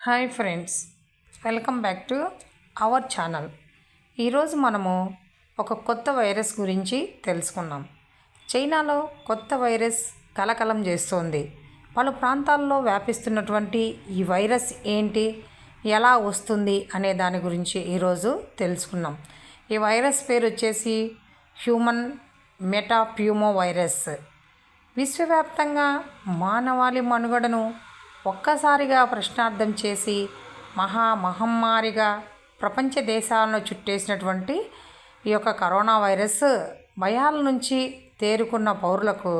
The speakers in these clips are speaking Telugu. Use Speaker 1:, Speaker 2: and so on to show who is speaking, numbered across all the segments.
Speaker 1: Hi friends, welcome back to our channel. ఈరోజు మనము ఒక కొత్త వైరస్ గురించి తెలుసుకున్నాం. చైనాలో కొత్త వైరస్ కలకలం చేస్తోంది. పలు ప్రాంతాల్లో వ్యాపిస్తున్నటువంటి ఈ వైరస్ ఏంటి, ఎలా వస్తుంది అనే దాని గురించి ఈరోజు తెలుసుకున్నాం. ఈ వైరస్ పేరు వచ్చేసి హ్యూమన్ మెటాప్యూమో వైరస్. విశ్వవ్యాప్తంగా మానవాళి మనుగడను ఒక్కసారిగా ప్రశ్నార్థం చేసి మహమ్మారిగా ప్రపంచ దేశాలను చుట్టేసినటువంటి ఈ యొక్క కరోనా వైరస్ భయాల నుంచి తేరుకున్న పౌరులకు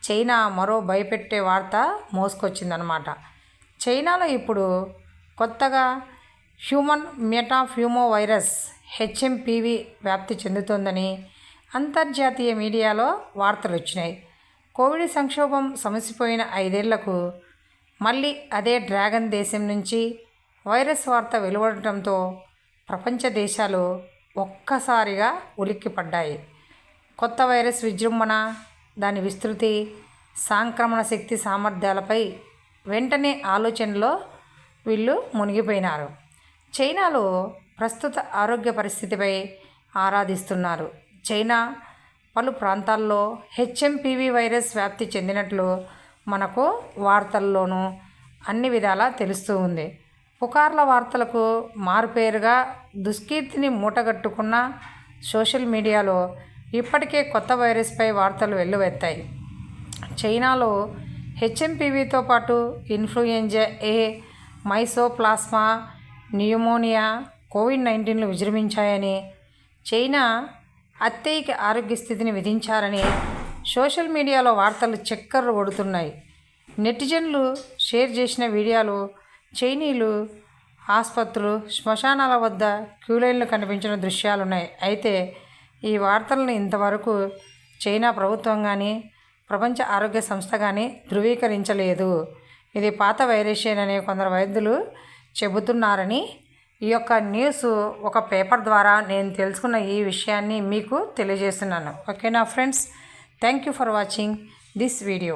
Speaker 1: చైనా మరో భయపెట్టే వార్త మోసుకొచ్చిందనమాట. చైనాలో ఇప్పుడు కొత్తగా హ్యూమన్ మెటాప్యూమో వైరస్ హెచ్ఎంపివి వ్యాప్తి చెందుతోందని అంతర్జాతీయ మీడియాలో వార్తలు వచ్చినాయి. కోవిడ్ సంక్షోభం సమసిపోయిన 5 ఏళ్లకు మళ్ళీ అదే డ్రాగన్ దేశం నుంచి వైరస్ వార్త వెలువడటంతో ప్రపంచ దేశాలు ఒక్కసారిగా ఉలిక్కిపడ్డాయి. కొత్త వైరస్ విజృంభణ, దాని విస్తృతి, సంక్రమణ శక్తి సామర్థ్యాలపై వెంటనే ఆలోచనలో వీళ్ళు మునిగిపోయినారు. చైనాలో ప్రస్తుత ఆరోగ్య పరిస్థితిపై ఆరాధిస్తున్నారు. చైనా పలు ప్రాంతాల్లో హెచ్ఎంపివి వైరస్ వ్యాప్తి చెందినట్లు మనకు వార్తల్లోనూ అన్ని విధాలా తెలుస్తూ ఉంది. పుకార్ల వార్తలకు మారుపేరుగా దుష్కీర్తిని మూటగట్టుకున్న సోషల్ మీడియాలో ఇప్పటికే కొత్త వైరస్పై వార్తలు వెల్లువెత్తాయి. చైనాలో హెచ్ఎంపివితో పాటు ఇన్ఫ్లుయెంజా ఏ, మైసోప్లాస్మా, న్యూమోనియా, కోవిడ్-19లు విజృంభించాయని, చైనా అత్యయిక ఆరోగ్య స్థితిని విధించారని సోషల్ మీడియాలో వార్తలు చక్కర్లు కొడుతున్నాయి. నెటిజన్లు షేర్ చేసిన వీడియోలు చైనీయులు ఆసుపత్రులు, శ్మశానాల వద్ద క్యూలైన్లు కనిపించిన దృశ్యాలున్నాయి. అయితే ఈ వార్తలను ఇంతవరకు చైనా ప్రభుత్వం కానీ ప్రపంచ ఆరోగ్య సంస్థ కానీ ధృవీకరించలేదు. ఇది పాత వైరసేనని కొందరు వైద్యులు చెబుతున్నారని ఈ యొక్క న్యూస్ ఒక పేపర్ ద్వారా నేను తెలుసుకున్న ఈ విషయాన్ని మీకు తెలియజేస్తున్నాను. ఓకేనా friends, thank you for watching this video.